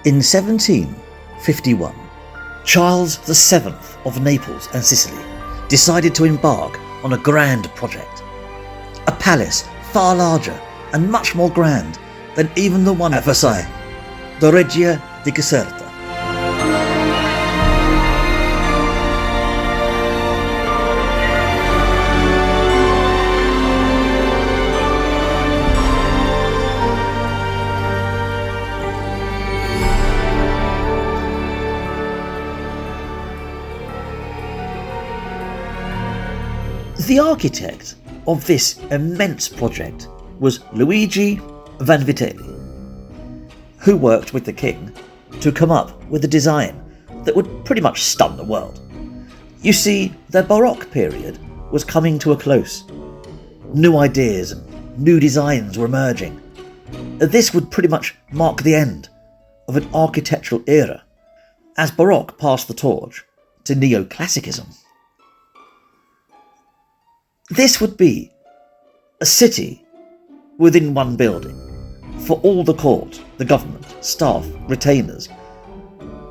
In 1751, Charles VII of Naples and Sicily decided to embark on a grand project. A palace far larger and much more grand than even the one at Versailles, the Reggia di Caserta. The architect of this immense project was Luigi Vanvitelli, who worked with the king to come up with a design that would pretty much stun the world. You see, the Baroque period was coming to a close. New ideas and new designs were emerging. This would pretty much mark the end of an architectural era, as Baroque passed the torch to neoclassicism. This would be a city within one building for all the court, the government, staff, retainers,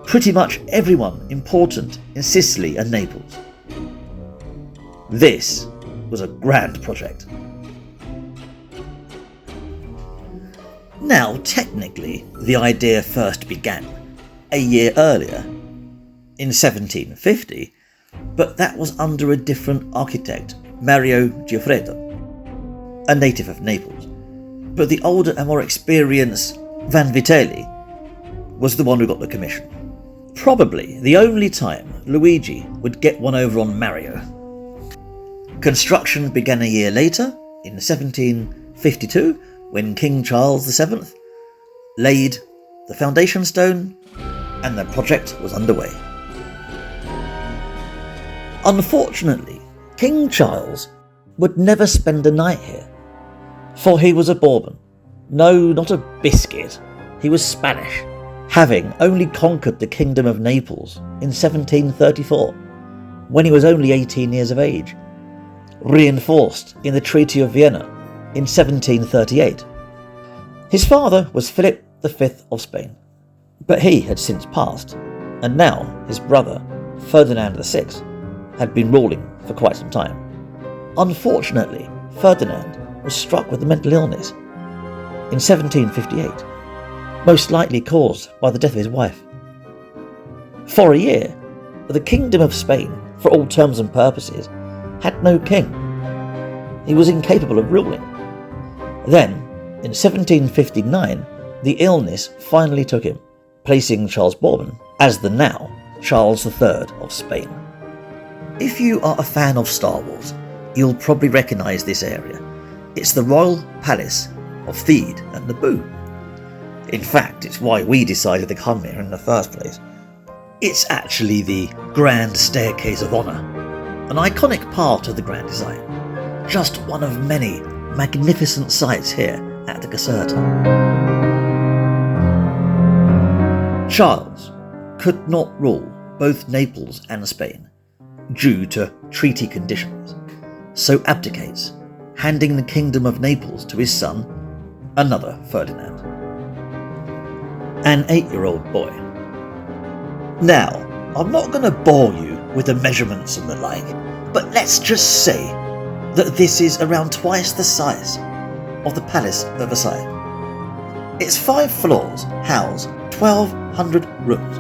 pretty much everyone important in Sicily and Naples. This was a grand project. Now, technically, the idea first began a year earlier, in 1750, but that was under a different architect, Mario Giuffredo, a native of Naples, but the older and more experienced Vanvitelli was the one who got the commission. Probably the only time Luigi would get one over on Mario. Construction began a year later, in 1752, when King Charles VII laid the foundation stone and the project was underway. Unfortunately, King Charles would never spend a night here, for he was a Bourbon. No, not a biscuit. He was Spanish, having only conquered the Kingdom of Naples in 1734, when he was only 18 years of age, reinforced in the Treaty of Vienna in 1738. His father was Philip V of Spain, but he had since passed, and now his brother, Ferdinand VI, had been ruling for quite some time. Unfortunately, Ferdinand was struck with a mental illness in 1758, most likely caused by the death of his wife. For a year, the Kingdom of Spain, for all terms and purposes, had no king. He was incapable of ruling. Then, in 1759, the illness finally took him, placing Charles Bourbon as the now Charles III of Spain. If you are a fan of Star Wars, you'll probably recognise this area. It's the Royal Palace of Theed and Naboo. In fact, it's why we decided to come here in the first place. It's actually the Grand Staircase of Honour, an iconic part of the grand design. Just one of many magnificent sights here at the Caserta. Charles could not rule both Naples and Spain due to treaty conditions, so abdicates, handing the Kingdom of Naples to his son, another Ferdinand, an 8-year-old boy. Now, I'm not going to bore you with the measurements and the like, but let's just say that this is around twice the size of the Palace of Versailles. Its 5 floors house 1,200 rooms,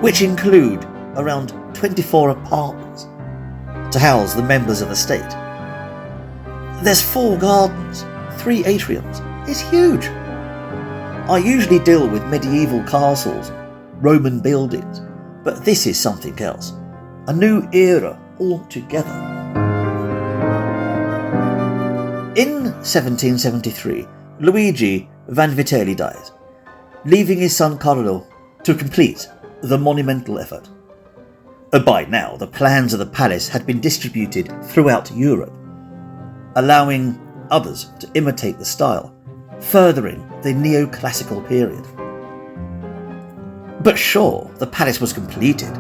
which include around 24 apartments to house the members of the state. There's 4 gardens, 3 atriums. It's huge. I usually deal with medieval castles, Roman buildings, but this is something else. A new era altogether. In 1773, Luigi Vanvitelli dies, leaving his son Carlo to complete the monumental effort. By now, the plans of the palace had been distributed throughout Europe, allowing others to imitate the style, furthering the neoclassical period. But sure, the palace was completed,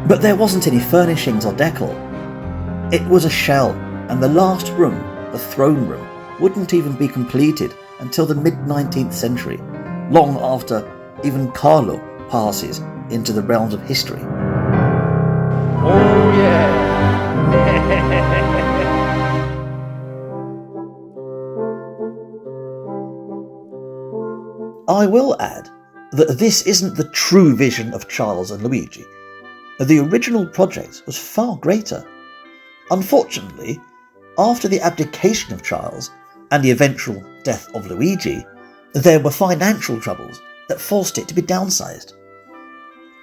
but there wasn't any furnishings or decor. It was a shell, and the last room, the throne room, wouldn't even be completed until the mid-19th century, long after even Carlo passes into the realms of history. Oh yeah! I will add that this isn't the true vision of Charles and Luigi. The original project was far greater. Unfortunately, after the abdication of Charles and the eventual death of Luigi, there were financial troubles that forced it to be downsized.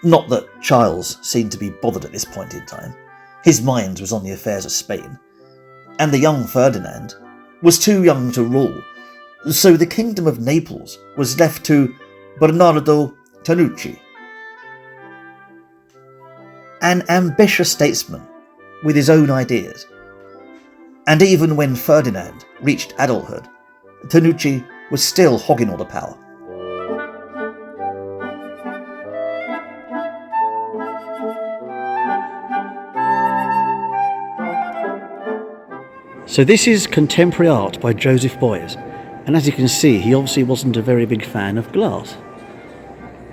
Not that Charles seemed to be bothered at this point in time. His mind was on the affairs of Spain, and the young Ferdinand was too young to rule, so the kingdom of Naples was left to Bernardo Tanucci, an ambitious statesman with his own ideas. And even when Ferdinand reached adulthood, Tanucci was still hogging all the power. So this is contemporary art by Joseph Beuys, and as you can see, he obviously wasn't a very big fan of glass,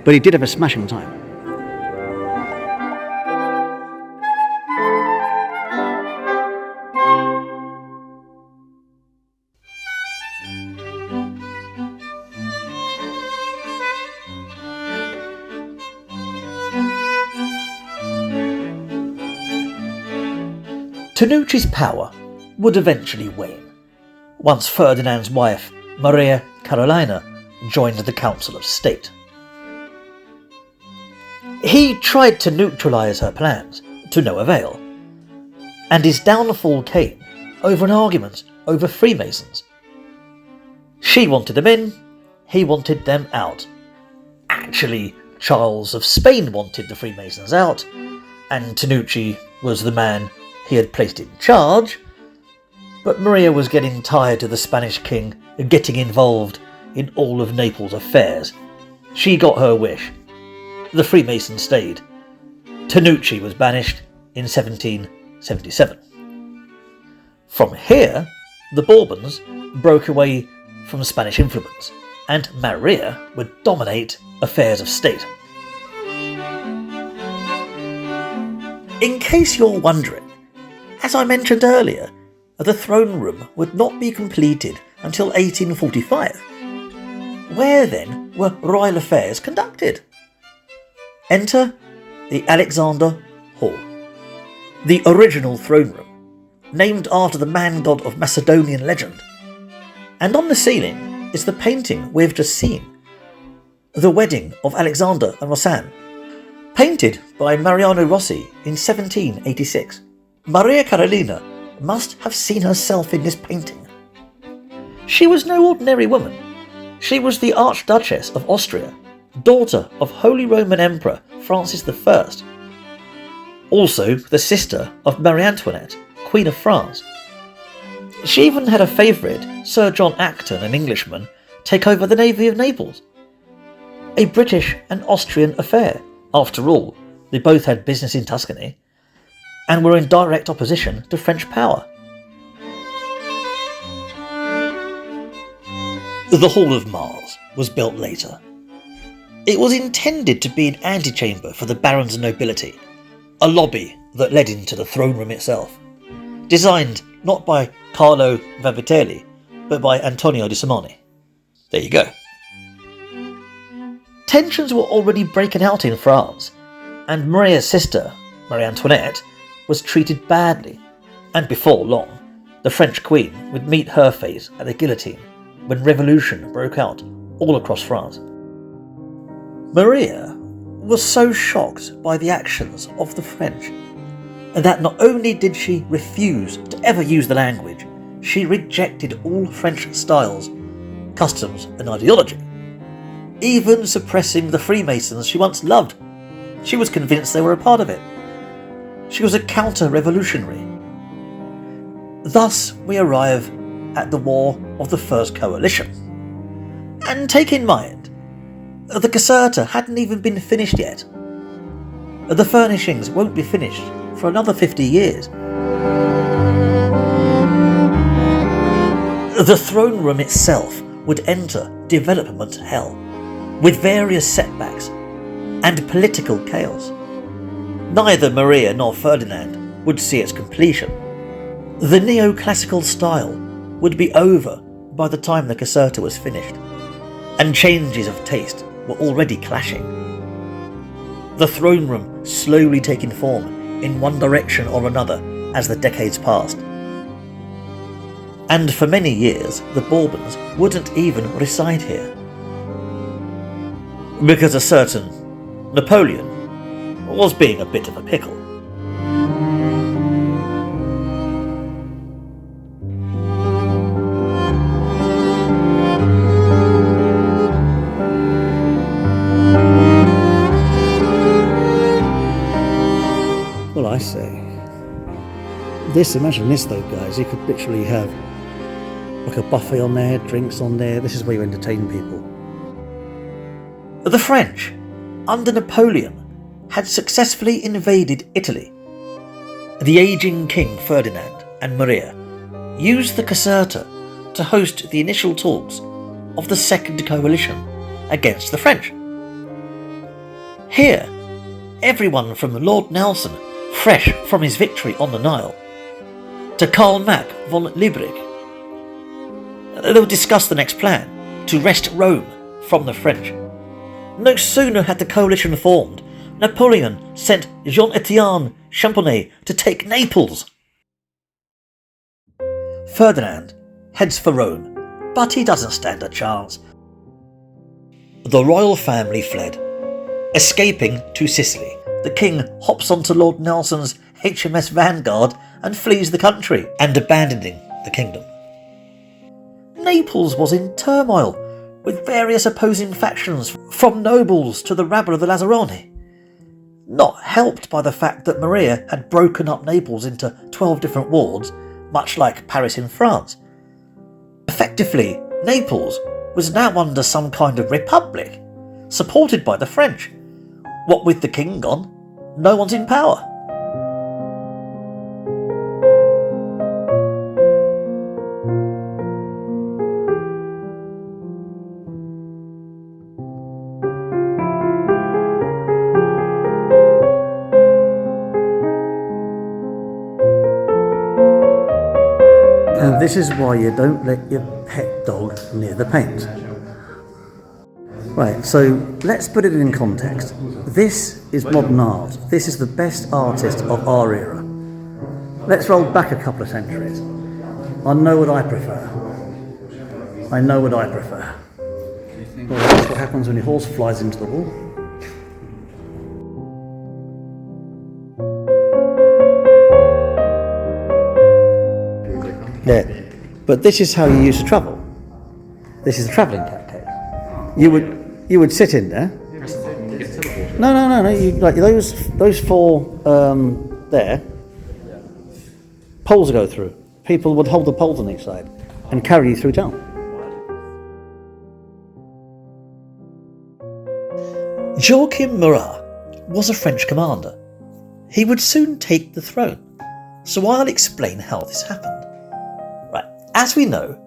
but he did have a smashing time. Tanucci's power would eventually wane, once Ferdinand's wife, Maria Carolina, joined the Council of State. He tried to neutralise her plans, to no avail, and his downfall came over an argument over Freemasons. She wanted them in, he wanted them out. Actually, Charles of Spain wanted the Freemasons out, and Tanucci was the man he had placed in charge, but Maria was getting tired of the Spanish king getting involved in all of Naples' affairs. She got her wish. The Freemasons stayed. Tanucci was banished in 1777. From here, the Bourbons broke away from Spanish influence, and Maria would dominate affairs of state. In case you're wondering, as I mentioned earlier, the throne room would not be completed until 1845. Where then were royal affairs conducted? Enter the Alexander Hall, the original throne room, named after the man-god of Macedonian legend. And on the ceiling is the painting we've just seen, The Wedding of Alexander and Roxanne, painted by Mariano Rossi in 1786. Maria Carolina must have seen herself in this painting. She was no ordinary woman. She was the Archduchess of Austria, daughter of Holy Roman Emperor Francis I, also the sister of Marie Antoinette, Queen of France. She even had a favourite, Sir John Acton, an Englishman, take over the Navy of Naples. A British and Austrian affair. After all, they both had business in Tuscany, and were in direct opposition to French power. The Hall of Mars was built later. It was intended to be an antechamber for the barons and nobility, a lobby that led into the throne room itself, designed not by Carlo Vanvitelli, but by Antonio di Simone. There you go. Tensions were already breaking out in France, and Maria's sister, Marie Antoinette, was treated badly, and before long, the French Queen would meet her fate at the guillotine when revolution broke out all across France. Maria was so shocked by the actions of the French that not only did she refuse to ever use the language, she rejected all French styles, customs and ideology, even suppressing the Freemasons she once loved. She was convinced they were a part of it. She was a counter-revolutionary. Thus we arrive at the War of the First Coalition. And take in mind, the Caserta hadn't even been finished yet. The furnishings won't be finished for another 50 years. The throne room itself would enter development hell. with various setbacks and political chaos. Neither Maria nor Ferdinand would see its completion. The neoclassical style would be over by the time the Caserta was finished, and changes of taste were already clashing. The throne room slowly taking form in one direction or another as the decades passed. And for many years, the Bourbons wouldn't even reside here, because a certain Napoleon was being a bit of a pickle. Well, I say, imagine this though, guys, you could literally have like a buffet on there, drinks on there. This is where you entertain people. The French, under Napoleon, had successfully invaded Italy. The aging King Ferdinand and Maria used the Caserta to host the initial talks of the Second Coalition against the French. Here, everyone from Lord Nelson, fresh from his victory on the Nile, to Karl Mack von Liebig, they would discuss the next plan to wrest Rome from the French. No sooner had the coalition formed, Napoleon sent Jean-Étienne Championnet to take Naples. Ferdinand heads for Rome, but he doesn't stand a chance. The royal family fled, escaping to Sicily. The king hops onto Lord Nelson's HMS Vanguard and flees the country, and abandoning the kingdom. Naples was in turmoil, with various opposing factions from nobles to the rabble of the Lazzaroni, not helped by the fact that Maria had broken up Naples into 12 different wards, much like Paris in France. Effectively, Naples was now under some kind of republic, supported by the French. What with the king gone, no one's in power. And this is why you don't let your pet dog near the paint. Right, so let's put it in context. This is modern art. This is the best artist of our era. Let's roll back a couple of centuries. I know what I prefer. Well, that's what happens when your horse flies into the wall. Yeah, but this is how you used to travel. This is a travelling tactic. You would sit in there. No. You, like those four there. Poles to go through. People would hold the poles on each side and carry you through town. Joachim Murat was a French commander. He would soon take the throne, so I'll explain how this happened. Right, as we know,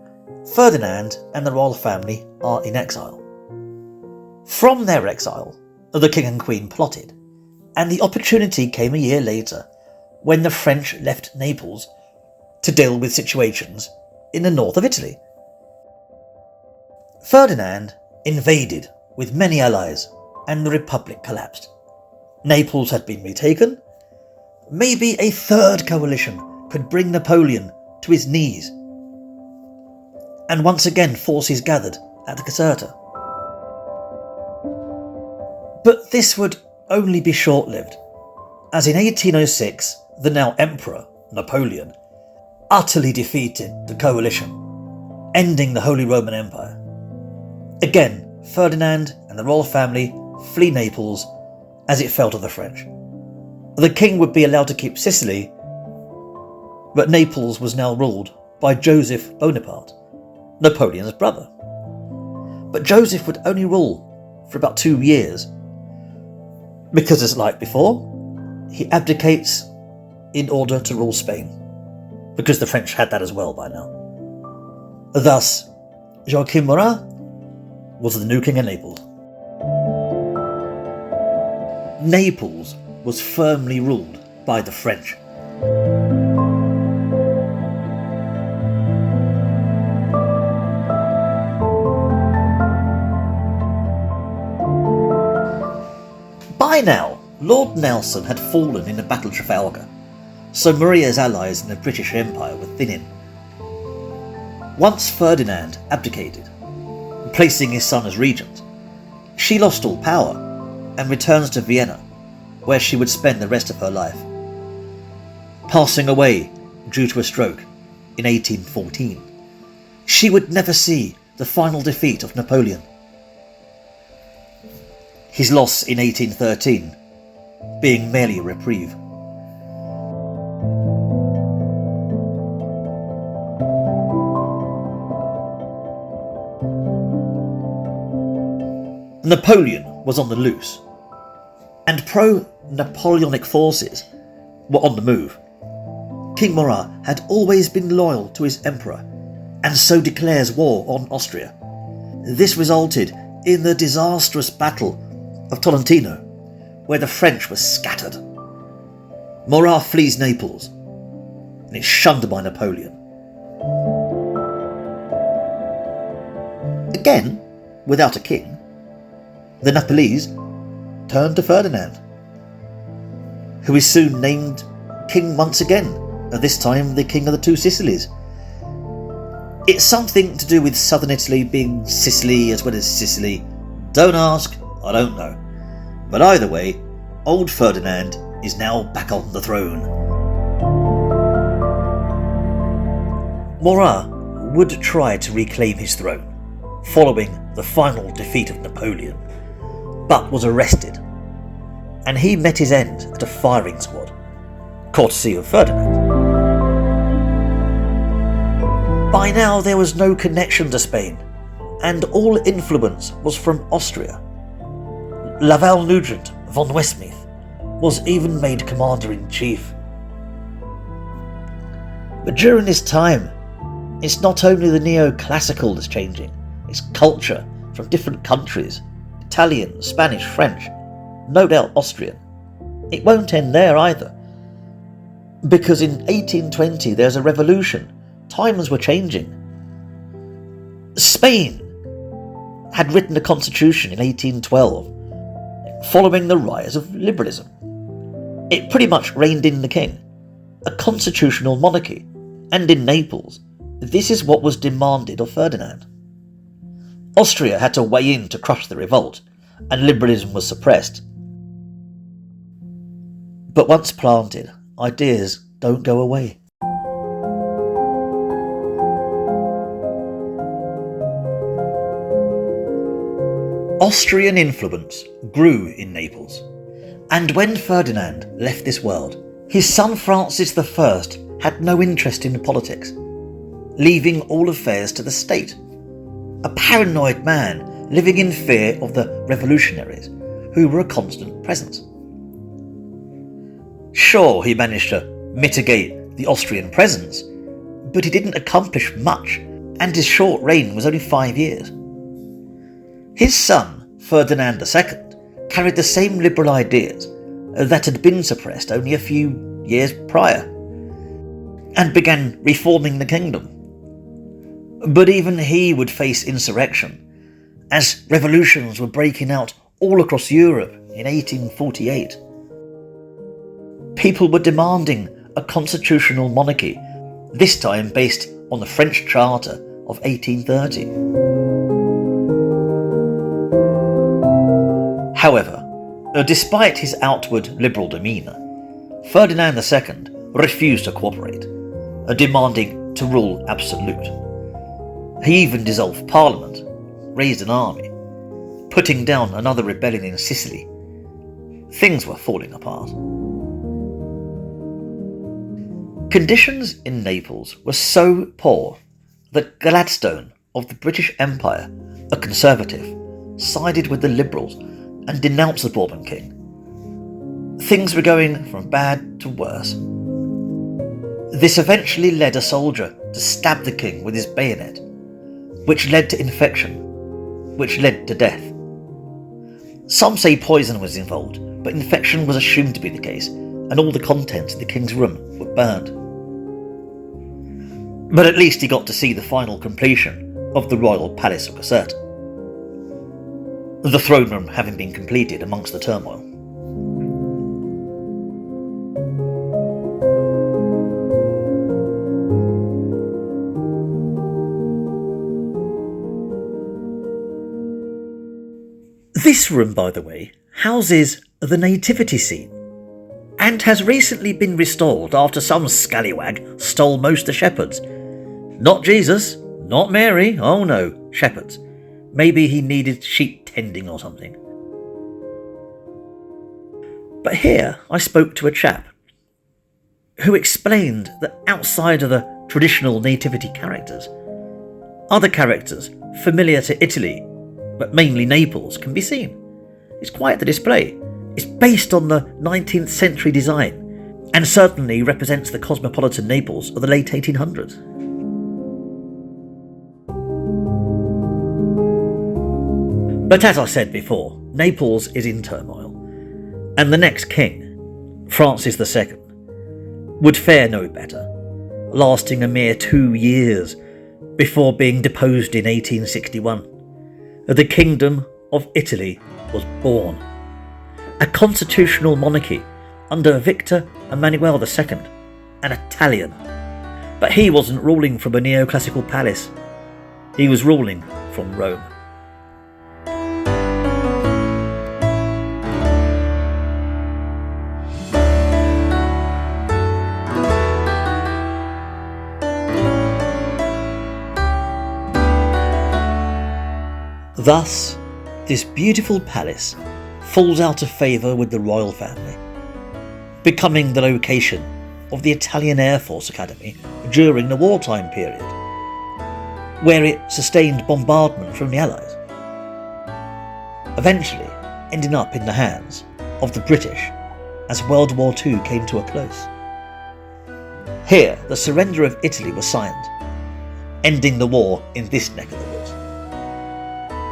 Ferdinand and the royal family are in exile. From their exile, the king and queen plotted, and the opportunity came a year later when the French left Naples to deal with situations in the north of Italy. Ferdinand invaded with many allies, and the Republic collapsed. Naples had been retaken. Maybe a third coalition could bring Napoleon to his knees. And once again forces gathered at the Caserta. But this would only be short-lived, as in 1806 the now Emperor, Napoleon, utterly defeated the coalition, ending the Holy Roman Empire. Again, Ferdinand and the royal family flee Naples as it fell to the French. The king would be allowed to keep Sicily, but Naples was now ruled by Joseph Bonaparte, Napoleon's brother. But Joseph would only rule for about 2 years, because as like before, he abdicates in order to rule Spain, because the French had that as well by now. Thus, Joachim Murat was the new king of Naples. Naples was firmly ruled by the French. By now, Lord Nelson had fallen in the Battle of Trafalgar, so Maria's allies in the British Empire were thinning. Once Ferdinand abdicated, placing his son as regent, she lost all power and returns to Vienna, where she would spend the rest of her life, passing away due to a stroke in 1814. She would never see the final defeat of Napoleon. His loss in 1813 being merely a reprieve. Napoleon was on the loose, and pro-Napoleonic forces were on the move. King Murat had always been loyal to his emperor, and so declares war on Austria. This resulted in the disastrous Battle of Tolentino, where the French were scattered. Murat flees Naples, and is shunned by Napoleon. Again, without a king, the Napolese turned to Ferdinand, who is soon named king once again, and this time the king of the two Sicilies. It's something to do with southern Italy being Sicily as well as Sicily. Don't ask, I don't know. But either way, old Ferdinand is now back on the throne. Murat would try to reclaim his throne, following the final defeat of Napoleon, but was arrested, and he met his end at a firing squad, courtesy of Ferdinand. By now there was no connection to Spain, and all influence was from Austria. Laval Nugent von Westmeath was even made commander-in-chief. But during this time, it's not only the neoclassical that's changing, it's culture from different countries, Italian, Spanish, French, no doubt Austrian. It won't end there either, because in 1820 there's a revolution. Times were changing. Spain had written a constitution in 1812, following the rise of liberalism. It pretty much reined in the king, a constitutional monarchy, and in Naples, this is what was demanded of Ferdinand. Austria had to weigh in to crush the revolt, and liberalism was suppressed. But once planted, ideas don't go away. Austrian influence grew in Naples, and when Ferdinand left this world, his son Francis I had no interest in politics, leaving all affairs to the state. A paranoid man living in fear of the revolutionaries, who were a constant presence. Sure, he managed to mitigate the Austrian presence, but he didn't accomplish much, and his short reign was only 5 years. His son, Ferdinand II, carried the same liberal ideas that had been suppressed only a few years prior, and began reforming the kingdom. But even he would face insurrection, as revolutions were breaking out all across Europe in 1848. People were demanding a constitutional monarchy, this time based on the French Charter of 1830. However, despite his outward liberal demeanour, Ferdinand II refused to cooperate, demanding to rule absolute. He even dissolved Parliament, raised an army, putting down another rebellion in Sicily. Things were falling apart. Conditions in Naples were so poor that Gladstone of the British Empire, a conservative, sided with the liberals and denounced the Bourbon king. Things were going from bad to worse. This eventually led a soldier to stab the king with his bayonet, which led to infection, which led to death. Some say poison was involved, but infection was assumed to be the case, and all the contents in the king's room were burned. But at least he got to see the final completion of the Royal Palace of Caserta, the throne room having been completed amongst the turmoil. This room, by the way, houses the nativity scene, and has recently been restored after some scallywag stole most of the shepherds. Not Jesus, not Mary, oh no, shepherds. Maybe he needed sheep tending or something. But here I spoke to a chap who explained that outside of the traditional nativity characters, other characters familiar to Italy, but mainly Naples, can be seen. It's quite the display. It's based on the 19th century design, and certainly represents the cosmopolitan Naples of the late 1800s. But as I said before, Naples is in turmoil, and the next king, Francis II, would fare no better, lasting a mere 2 years before being deposed in 1861. The Kingdom of Italy was born. A constitutional monarchy under Victor Emmanuel II, an Italian. But he wasn't ruling from a neoclassical palace. He was ruling from Rome. Thus, this beautiful palace falls out of favour with the royal family, becoming the location of the Italian Air Force Academy during the wartime period, where it sustained bombardment from the Allies, eventually ending up in the hands of the British as World War II came to a close. Here, the surrender of Italy was signed, ending the war in this neck of the woods.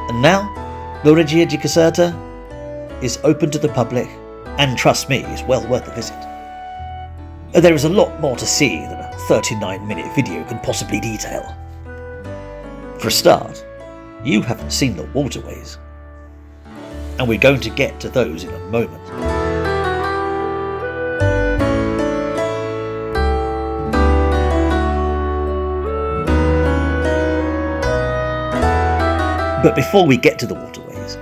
And now, the Reggia di Caserta is open to the public, and trust me, is well worth a visit. There is a lot more to see than a 39-minute video can possibly detail. For a start, you haven't seen the waterways, and we're going to get to those in a moment. But before we get to the waterways,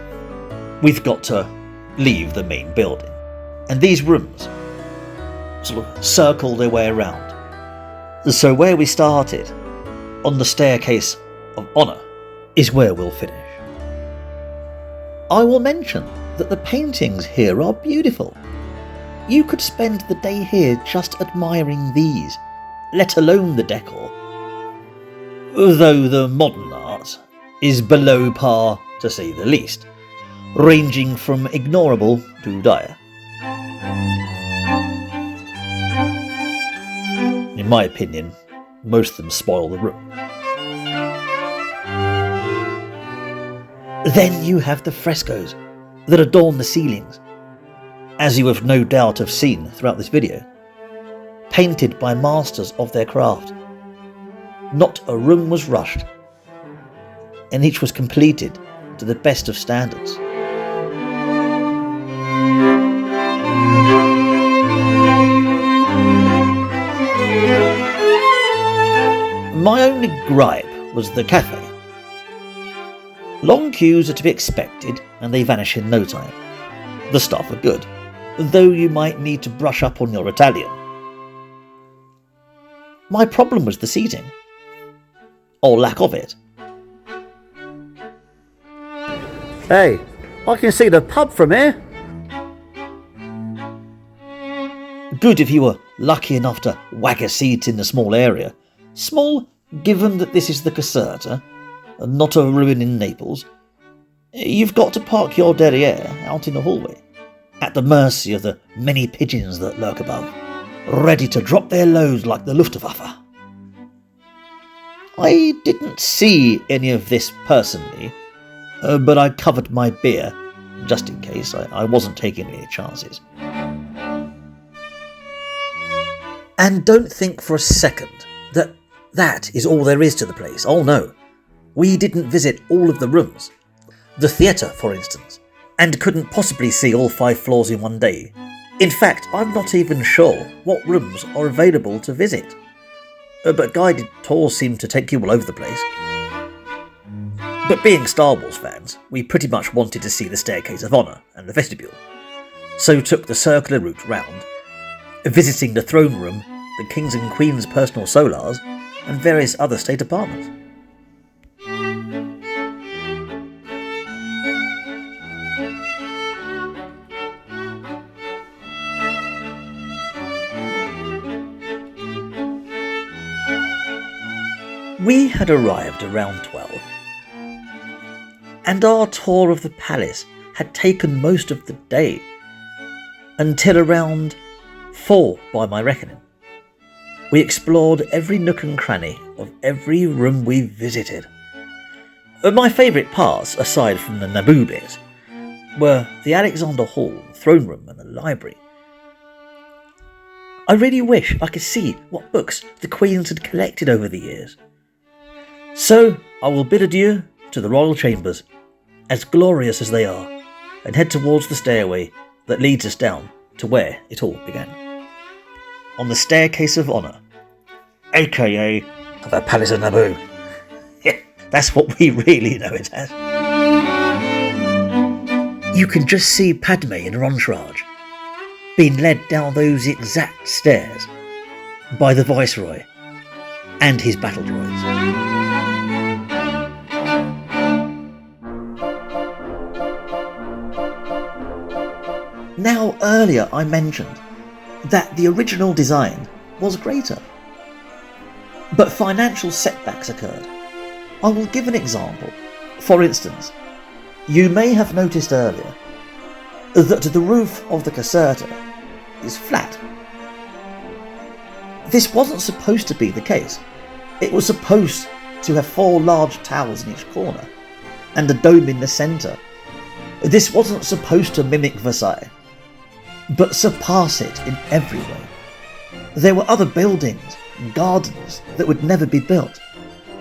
we've got to leave the main building. And these rooms sort of circle their way around. So where we started, on the staircase of honour, is where we'll finish. I will mention that the paintings here are beautiful. You could spend the day here just admiring these, let alone the decor. Though the modern art is below par, to say the least, ranging from ignorable to dire. In my opinion, most of them spoil the room. Then you have the frescoes that adorn the ceilings, as you have no doubt have seen throughout this video, painted by masters of their craft. Not a room was rushed, and each was completed to the best of standards. My only gripe was the cafe. Long queues are to be expected, and they vanish in no time. The staff are good, though you might need to brush up on your Italian. My problem was the seating, or lack of it. Hey, I can see the pub from here. Good if you were lucky enough to wag a seat in the small area. Small, given that this is the Caserta, and not a ruin in Naples. You've got to park your derriere out in the hallway, at the mercy of the many pigeons that lurk above, ready to drop their loads like the Luftwaffe. I didn't see any of this personally, but I covered my beer just in case. I wasn't taking any chances. And don't think for a second that is all there is to the place. Oh no. We didn't visit all of the rooms. The theatre, for instance, and couldn't possibly see all 5 floors in one day. In fact, I'm not even sure what rooms are available to visit. But guided tours seem to take you all over the place. But being Star Wars fans, we pretty much wanted to see the Staircase of Honour and the vestibule, so took the circular route round, visiting the throne room, the King's and Queen's personal solars, and various other state apartments. We had arrived around 12, and our tour of the palace had taken most of the day, until around 4 by my reckoning. We explored every nook and cranny of every room we visited. My favourite parts, aside from the Naboo bit, were the Alexander Hall, the throne room and the library. I really wish I could see what books the Queens had collected over the years. So I will bid adieu to the royal chambers, as glorious as they are, and head towards the stairway that leads us down to where it all began. On the Staircase of Honour, aka the Palace of Naboo. Yeah, that's what we really know it as. You can just see Padme in her entourage, being led down those exact stairs by the Viceroy and his battle droids. Now, earlier I mentioned that the original design was greater, but financial setbacks occurred. I will give an example. For instance, you may have noticed earlier that the roof of the Caserta is flat. This wasn't supposed to be the case. It was supposed to have 4 large towers in each corner and a dome in the centre. This wasn't supposed to mimic Versailles, but surpass it in every way. There were other buildings and gardens that would never be built,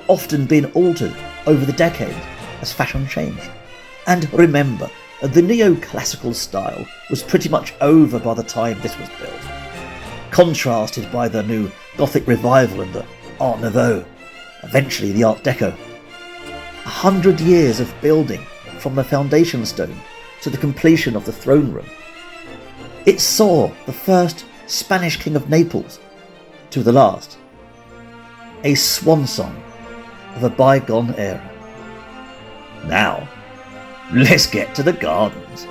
often being altered over the decades as fashion changed. And remember, the neoclassical style was pretty much over by the time this was built, contrasted by the new Gothic revival and the Art Nouveau, eventually the Art Deco. 100 years of building from the foundation stone to the completion of the throne room. It saw the first Spanish king of Naples to the last, a swan song of a bygone era. Now, let's get to the gardens.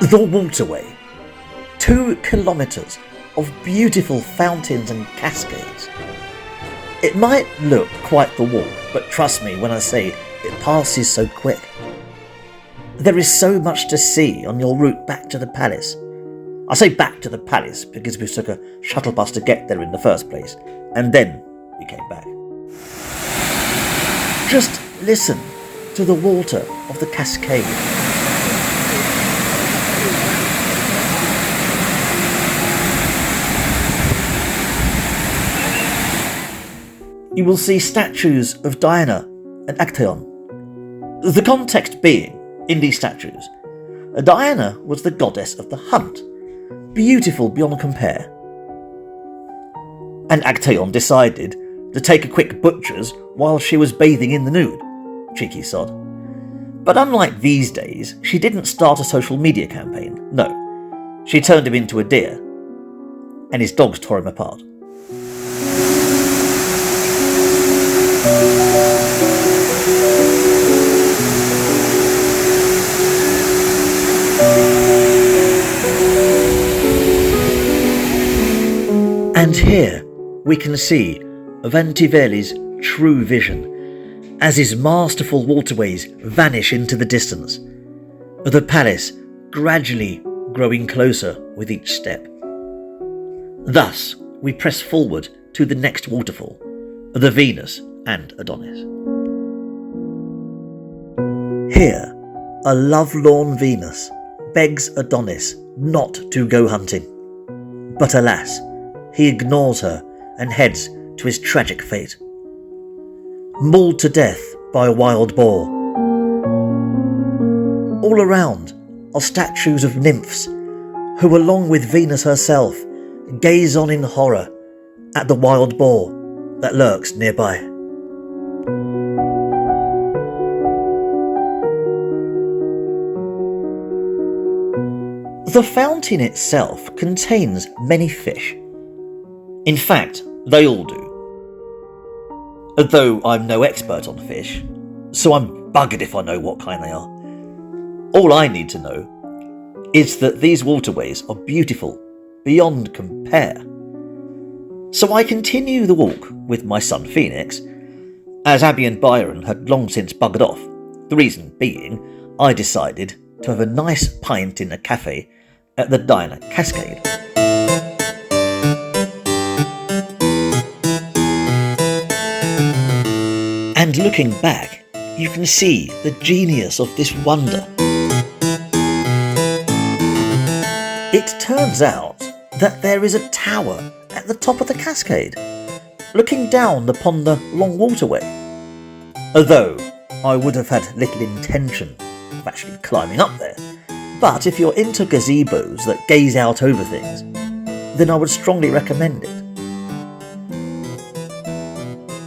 The waterway. 2 kilometres of beautiful fountains and cascades. It might look quite the walk, but trust me when I say it passes so quick. There is so much to see on your route back to the palace. I say back to the palace because we took a shuttle bus to get there in the first place, and then we came back. Just listen to the water of the cascade. You will see statues of Diana and Actaeon. The context being, in these statues, Diana was the goddess of the hunt, beautiful beyond compare. And Actaeon decided to take a quick butcher's while she was bathing in the nude. Cheeky sod. But unlike these days, she didn't start a social media campaign, no. She turned him into a deer, and his dogs tore him apart. And here we can see Vantivelli's true vision, as his masterful waterways vanish into the distance, the palace gradually growing closer with each step. Thus, we press forward to the next waterfall, the Venus and Adonis. Here, a lovelorn Venus begs Adonis not to go hunting. But alas, he ignores her and heads to his tragic fate. Mauled to death by a wild boar. All around are statues of nymphs who, along with Venus herself, gaze on in horror at the wild boar that lurks nearby. The fountain itself contains many fish. In fact, they all do. Though I'm no expert on fish, so I'm buggered if I know what kind they are. All I need to know is that these waterways are beautiful beyond compare. So I continue the walk with my son Phoenix, as Abby and Byron had long since buggered off. The reason being, I decided to have a nice pint in a cafe at the Diner Cascade. And looking back, you can see the genius of this wonder. It turns out that there is a tower at the top of the cascade, looking down upon the long waterway. Although I would have had little intention of actually climbing up there, but if you're into gazebos that gaze out over things, then I would strongly recommend it.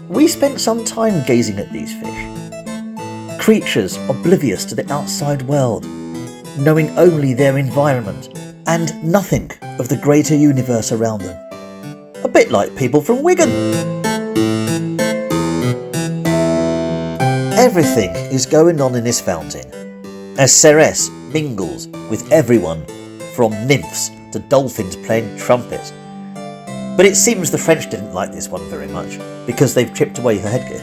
We spent some time gazing at these fish, creatures oblivious to the outside world, knowing only their environment and nothing of the greater universe around them. A bit like people from Wigan. Everything is going on in this fountain, as Ceres mingles with everyone from nymphs to dolphins playing trumpets. But it seems the French didn't like this one very much, because they've chipped away her headgear.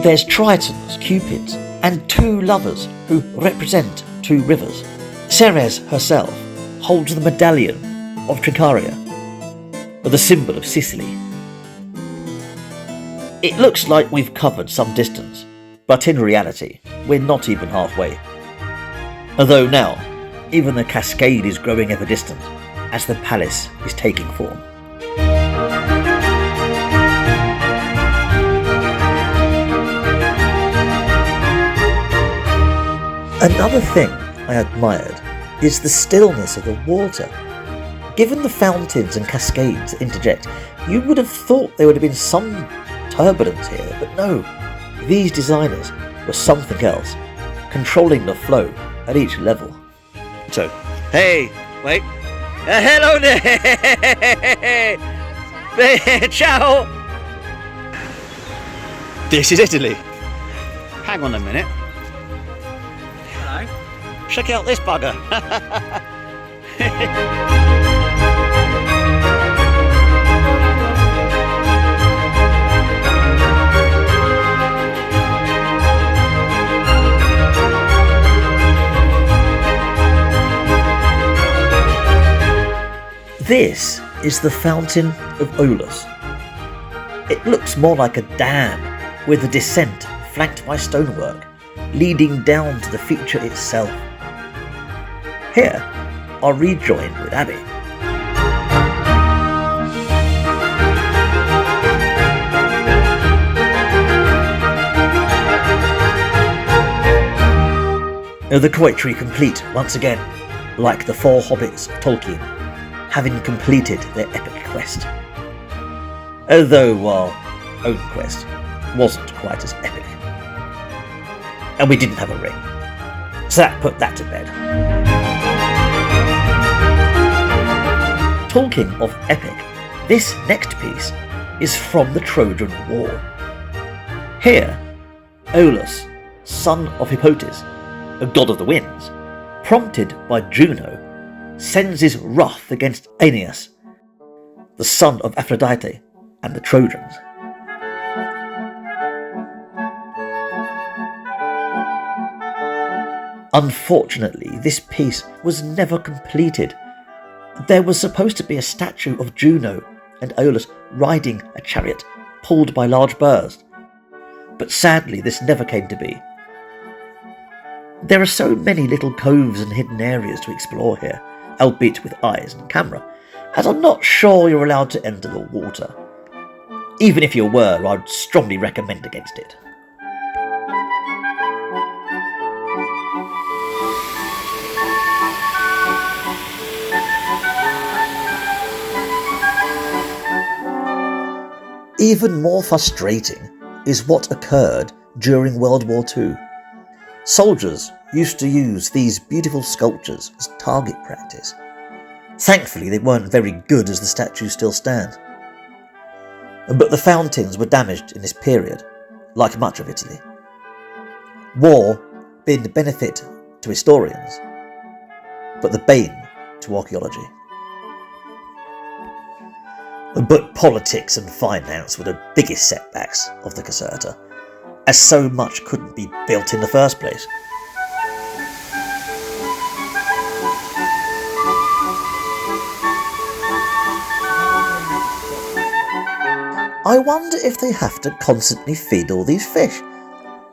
There's tritons, cupids, and two lovers who represent two rivers. Ceres herself holds the medallion of Tricaria, the symbol of Sicily. It looks like we've covered some distance, but in reality, we're not even halfway. Although now, even the cascade is growing ever distant, as the palace is taking form. Another thing I admired is the stillness of the water. Given the fountains and cascades that interject, you would have thought there would have been some turbulence here, but no. These designers were something else, controlling the flow at each level. So, hey, wait. Hello there! Ciao! This is Italy. Hang on a minute. Hello. Check out this bugger. This is the Fountain of Aulus. It looks more like a dam, with a descent flanked by stonework, leading down to the feature itself. Here, I'll rejoin with Abby. The Coitry complete once again, like the four hobbits of Tolkien, having completed their epic quest. Although our own quest wasn't quite as epic. And we didn't have a ring. So that put that to bed. Talking of epic, this next piece is from the Trojan War. Here, Aulus, son of Hippotes, a god of the winds, prompted by Juno, sends his wrath against Aeneas, the son of Aphrodite, and the Trojans. Unfortunately, this piece was never completed. There was supposed to be a statue of Juno and Aeolus riding a chariot pulled by large birds, but sadly this never came to be. There are so many little coves and hidden areas to explore here, albeit with eyes and camera, and I'm not sure you're allowed to enter the water. Even if you were, I'd strongly recommend against it. Even more frustrating is what occurred during World War II. Soldiers used to use these beautiful sculptures as target practice. Thankfully, they weren't very good as the statues still stand. But the fountains were damaged in this period, like much of Italy. War being the benefit to historians, but the bane to archaeology. But politics and finance were the biggest setbacks of the Caserta, as so much couldn't be built in the first place. I wonder if they have to constantly feed all these fish,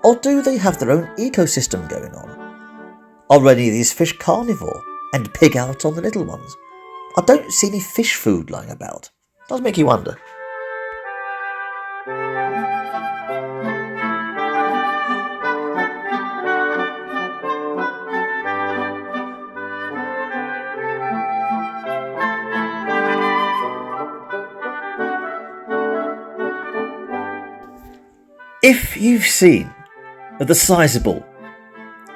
or do they have their own ecosystem going on? Are any of these fish carnivore and pig out on the little ones? I don't see any fish food lying about. Does make you wonder. If you've seen the sizable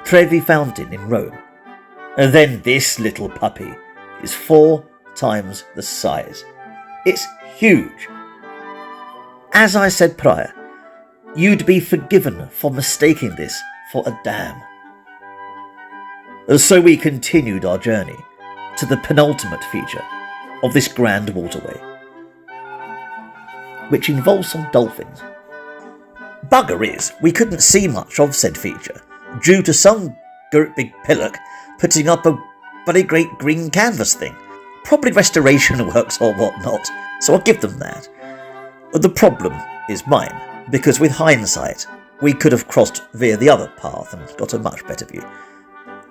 Trevi Fountain in Rome, then this little puppy is 4 times the size. It's huge. As I said prior, you'd be forgiven for mistaking this for a dam. So we continued our journey to the penultimate feature of this grand waterway, which involves some dolphins. Bugger is, we couldn't see much of said feature due to some big pillock putting up a bloody great green canvas thing. Probably restoration works or whatnot, so I'll give them that. The problem is mine, because with hindsight, we could have crossed via the other path and got a much better view.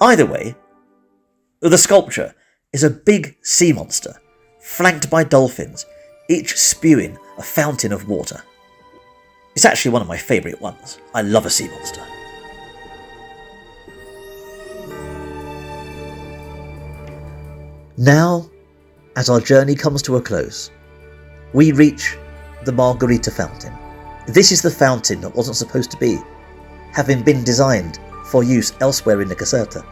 Either way, the sculpture is a big sea monster, flanked by dolphins, each spewing a fountain of water. It's actually one of my favourite ones. I love a sea monster. Now, as our journey comes to a close, we reach the Margherita Fountain. This is the fountain that wasn't supposed to be, having been designed for use elsewhere in the Caserta.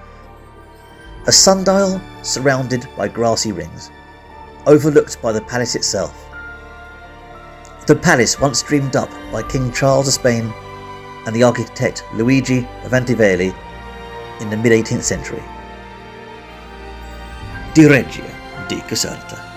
A sundial surrounded by grassy rings, overlooked by the palace itself. The palace once dreamed up by King Charles of Spain and the architect Luigi Vantivelli in the mid-18th century. Di Regia di Caserta.